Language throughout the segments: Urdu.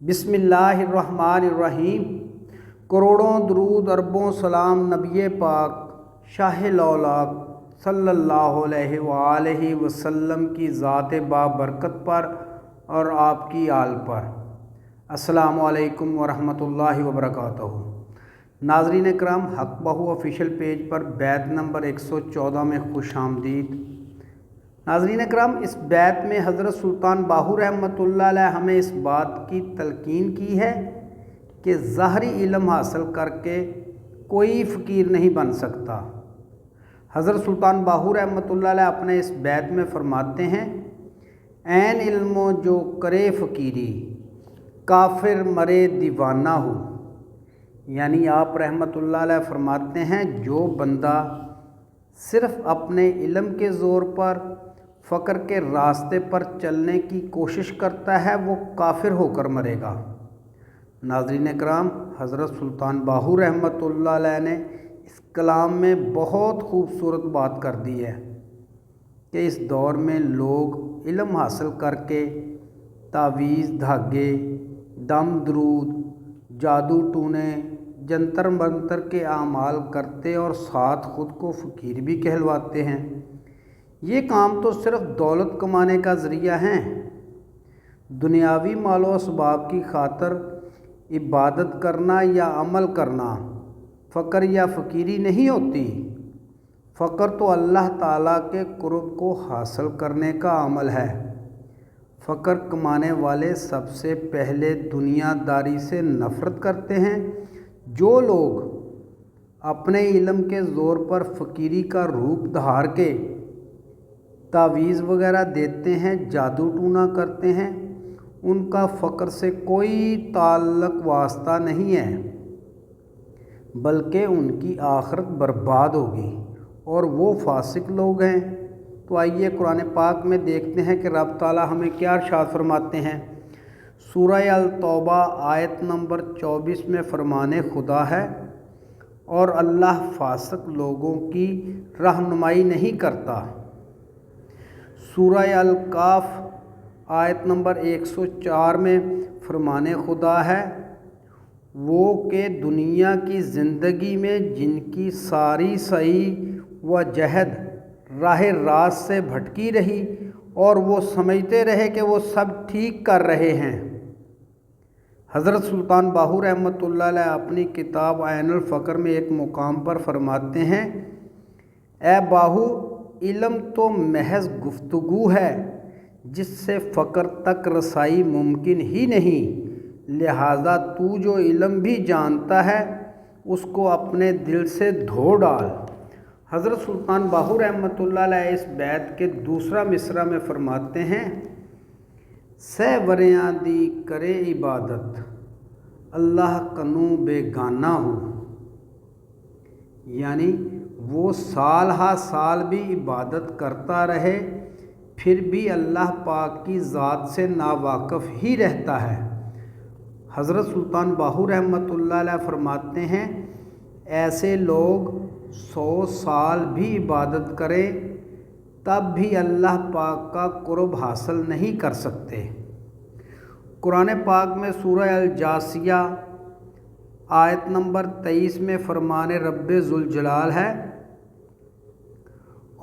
بسم اللہ الرحمن الرحیم۔ کروڑوں درود اربوں سلام نبی پاک شاہ الاولیاء صلی اللہ علیہ وآلہ وسلم کی ذات بابرکت پر اور آپ کی آل پر۔ السلام علیکم ورحمۃ اللہ وبرکاتہ۔ ناظرین اکرام، حق بہو آفیشیل پیج پر بیت نمبر 114 میں خوش آمدید۔ ناظرین اکرام، اس بیت میں حضرت سلطان باہو رحمۃ اللہ علیہ ہمیں اس بات کی تلقین کی ہے کہ ظاہری علم حاصل کر کے کوئی فقیر نہیں بن سکتا۔ حضرت سلطان باہو رحمۃ اللہ علیہ اپنے اس بیت میں فرماتے ہیں، عین علم و جو کرے فقیری، کافر مرے دیوانہ ہو۔ یعنی آپ رحمۃ اللہ علیہ فرماتے ہیں، جو بندہ صرف اپنے علم کے زور پر فقر کے راستے پر چلنے کی کوشش کرتا ہے وہ کافر ہو کر مرے گا۔ ناظرین اکرام، حضرت سلطان باہو رحمۃ اللہ علیہ نے اس کلام میں بہت خوبصورت بات کر دی ہے کہ اس دور میں لوگ علم حاصل کر کے تعویذ، دھاگے، دم درود، جادو ٹونے، جنتر منتر کے اعمال کرتے اور ساتھ خود کو فقیر بھی کہلواتے ہیں۔ یہ کام تو صرف دولت کمانے کا ذریعہ ہیں۔ دنیاوی مال و اسباب کی خاطر عبادت کرنا یا عمل کرنا فقر یا فقیری نہیں ہوتی۔ فقر تو اللہ تعالیٰ کے قرب کو حاصل کرنے کا عمل ہے۔ فقر کمانے والے سب سے پہلے دنیا داری سے نفرت کرتے ہیں۔ جو لوگ اپنے علم کے زور پر فقیری کا روپ دھار کے تعویذ وغیرہ دیتے ہیں، جادو ٹونا کرتے ہیں، ان کا فقر سے کوئی تعلق واسطہ نہیں ہے، بلکہ ان کی آخرت برباد ہوگی اور وہ فاسق لوگ ہیں۔ تو آئیے قرآن پاک میں دیکھتے ہیں کہ رب تعالیٰ ہمیں کیا ارشاد فرماتے ہیں۔ سورہ التوبہ آیت نمبر 24 میں فرمان خدا ہے، اور اللہ فاسق لوگوں کی رہنمائی نہیں کرتا۔ سورہ الکاف آیت نمبر 104 میں فرمان خدا ہے، وہ کہ دنیا کی زندگی میں جن کی ساری سعی و جہد راہ راست سے بھٹکی رہی اور وہ سمجھتے رہے کہ وہ سب ٹھیک کر رہے ہیں۔ حضرت سلطان باہو رحمۃ اللہ علیہ اپنی کتاب عین الفقر میں ایک مقام پر فرماتے ہیں، اے باہو، علم تو محض گفتگو ہے جس سے فقر تک رسائی ممکن ہی نہیں، لہٰذا تو جو علم بھی جانتا ہے اس کو اپنے دل سے دھو ڈال۔ حضرت سلطان باہو رحمۃ اللہ علیہ اس بیت کے دوسرا مصرع میں فرماتے ہیں، سہ وریاں دی کرے عبادت، اللہ کنوں بیگانہ ہو۔ یعنی وہ سال ہا سال بھی عبادت کرتا رہے پھر بھی اللہ پاک کی ذات سے ناواقف ہی رہتا ہے۔ حضرت سلطان باہو رحمۃ اللہ علیہ فرماتے ہیں، ایسے لوگ 100 سال بھی عبادت کریں تب بھی اللہ پاک کا قرب حاصل نہیں کر سکتے۔ قرآن پاک میں سورہ الجاثیہ آیت نمبر 23 میں فرمان رب ذوالجلال ہے،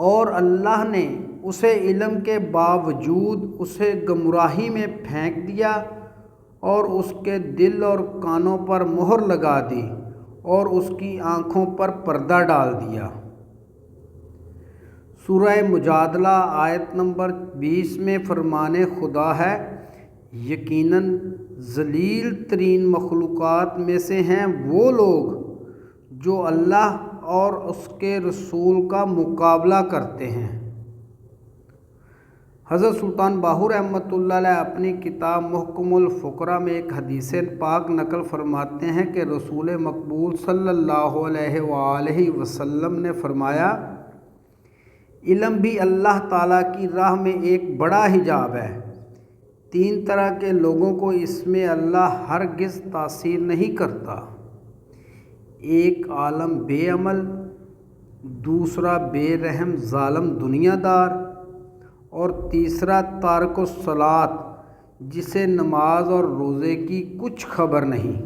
اور اللہ نے اسے علم کے باوجود اسے گمراہی میں پھینک دیا اور اس کے دل اور کانوں پر مہر لگا دی اور اس کی آنکھوں پر پردہ ڈال دیا۔ سورہ مجادلہ آیت نمبر 20 میں فرمان خدا ہے، یقیناً ذلیل ترین مخلوقات میں سے ہیں وہ لوگ جو اللہ اور اس کے رسول کا مقابلہ کرتے ہیں۔ حضرت سلطان باہو رحمۃ اللہ علیہ اپنی کتاب محکم الفقرا میں ایک حدیث پاک نقل فرماتے ہیں کہ رسول مقبول صلی اللہ علیہ وآلہ وسلم نے فرمایا، علم بھی اللہ تعالیٰ کی راہ میں ایک بڑا حجاب ہے۔ 3 طرح کے لوگوں کو اس میں اللہ ہرگز تاثیر نہیں کرتا، ایک عالم بے عمل، دوسرا بے رحم ظالم دنیا دار، اور تیسرا تارک الصلاۃ جسے نماز اور روزے کی کچھ خبر نہیں۔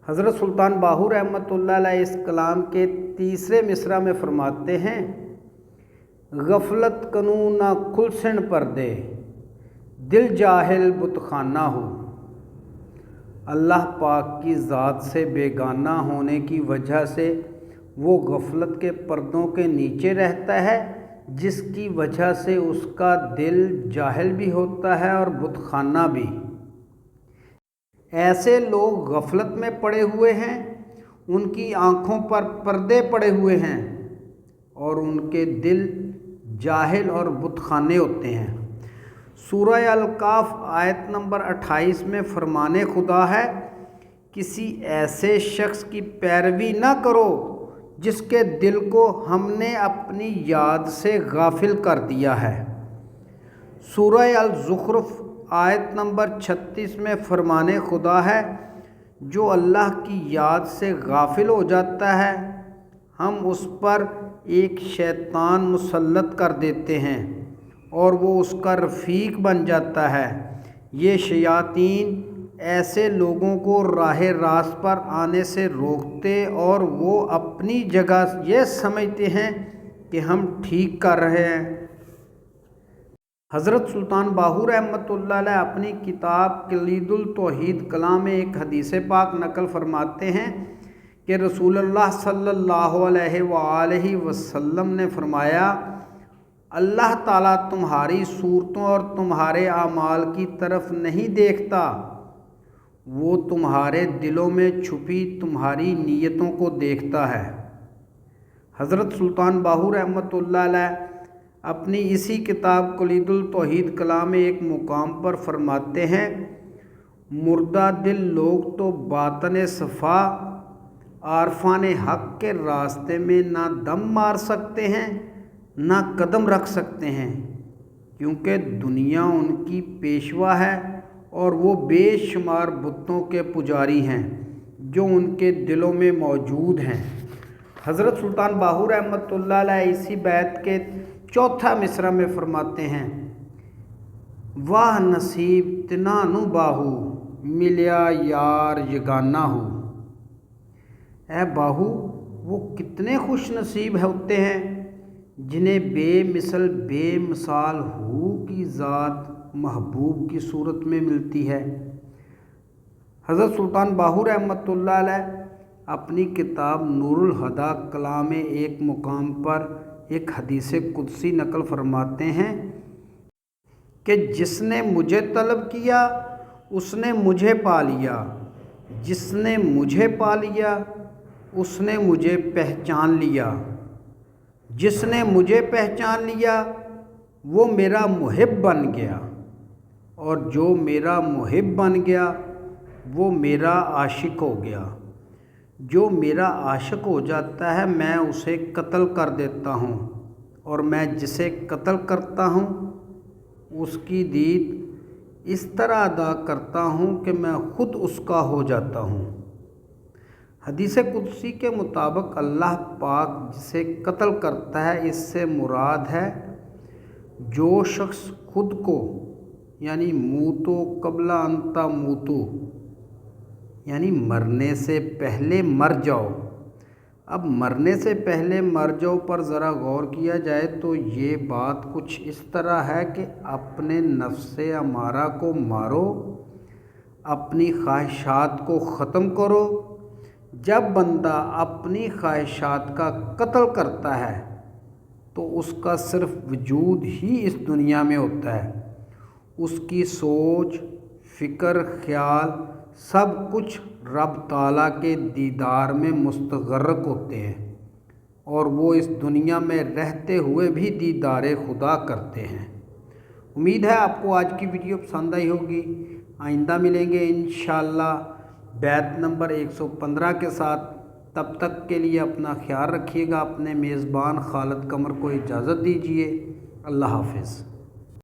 حضرت سلطان باہو رحمۃ اللہ علیہ اس کلام کے تیسرے مصرع میں فرماتے ہیں، غفلت کنوں نہ کھلسن پردے، دل جاہل بت خانہ ہو۔ اللہ پاک کی ذات سے بیگانہ ہونے کی وجہ سے وہ غفلت کے پردوں کے نیچے رہتا ہے، جس کی وجہ سے اس کا دل جاہل بھی ہوتا ہے اور بت خانہ بھی۔ ایسے لوگ غفلت میں پڑے ہوئے ہیں، ان کی آنکھوں پر پردے پڑے ہوئے ہیں اور ان کے دل جاہل اور بت خانے ہوتے ہیں۔ سورہ الکاف آیت نمبر 28 میں فرمان خدا ہے، کسی ایسے شخص کی پیروی نہ کرو جس کے دل کو ہم نے اپنی یاد سے غافل کر دیا ہے۔ سورہ الزخرف آیت نمبر 36 میں فرمان خدا ہے، جو اللہ کی یاد سے غافل ہو جاتا ہے ہم اس پر ایک شیطان مسلط کر دیتے ہیں اور وہ اس کا رفیق بن جاتا ہے۔ یہ شیاطین ایسے لوگوں کو راہ راست پر آنے سے روکتے اور وہ اپنی جگہ یہ سمجھتے ہیں کہ ہم ٹھیک کر رہے ہیں۔ حضرت سلطان باہو رحمۃ اللہ علیہ اپنی کتاب کلید التوحید کلام میں ایک حدیث پاک نقل فرماتے ہیں کہ رسول اللہ صلی اللہ علیہ وآلہ وسلم نے فرمایا، اللہ تعالیٰ تمہاری صورتوں اور تمہارے اعمال کی طرف نہیں دیکھتا، وہ تمہارے دلوں میں چھپی تمہاری نیتوں کو دیکھتا ہے۔ حضرت سلطان باہو رحمۃ اللہ علیہ اپنی اسی کتاب کلید التوحید کلام میں ایک مقام پر فرماتے ہیں، مردہ دل لوگ تو باطن صفا عارفان حق کے راستے میں نہ دم مار سکتے ہیں نہ قدم رکھ سکتے ہیں، کیونکہ دنیا ان کی پیشوا ہے اور وہ بے شمار بتوں کے پجاری ہیں جو ان کے دلوں میں موجود ہیں۔ حضرت سلطان باہو رحمۃ اللہ علیہ اسی بیت کے چوتھا مصرع میں فرماتے ہیں، واہ نصیب تنانو باہو ملیا یار یگانہ ہو۔ اے باہو، وہ کتنے خوش نصیب ہوتے ہیں جنہیں بے مثل بے مثال ہو کی ذات محبوب کی صورت میں ملتی ہے۔ حضرت سلطان باہو رحمۃ اللہ علیہ اپنی کتاب نور الہدیٰ کلام میں ایک مقام پر ایک حدیث قدسی نقل فرماتے ہیں کہ جس نے مجھے طلب کیا اس نے مجھے پا لیا، جس نے مجھے پا لیا اس نے مجھے پہچان لیا، جس نے مجھے پہچان لیا وہ میرا محب بن گیا، اور جو میرا محب بن گیا وہ میرا عاشق ہو گیا۔ جو میرا عاشق ہو جاتا ہے میں اسے قتل کر دیتا ہوں، اور میں جسے قتل کرتا ہوں اس کی دید اس طرح ادا کرتا ہوں کہ میں خود اس کا ہو جاتا ہوں۔ حدیث قدسی کے مطابق اللہ پاک جسے قتل کرتا ہے اس سے مراد ہے جو شخص خود کو یعنی موتو قبل ان تموتو یعنی مرنے سے پہلے مر جاؤ۔ اب مرنے سے پہلے مر جاؤ پر ذرا غور کیا جائے تو یہ بات کچھ اس طرح ہے کہ اپنے نفس امارہ کو مارو، اپنی خواہشات کو ختم کرو۔ جب بندہ اپنی خواہشات کا قتل کرتا ہے تو اس کا صرف وجود ہی اس دنیا میں ہوتا ہے، اس کی سوچ، فکر، خیال سب کچھ رب تعالیٰ کے دیدار میں مستغرق ہوتے ہیں، اور وہ اس دنیا میں رہتے ہوئے بھی دیدار خدا کرتے ہیں۔ امید ہے آپ کو آج کی ویڈیو پسند آئی ہوگی۔ آئندہ ملیں گے انشاءاللہ بیت نمبر 115 کے ساتھ۔ تب تک کے لیے اپنا خیال رکھیے گا۔ اپنے میزبان خالد قمر کو اجازت دیجیے۔ اللہ حافظ۔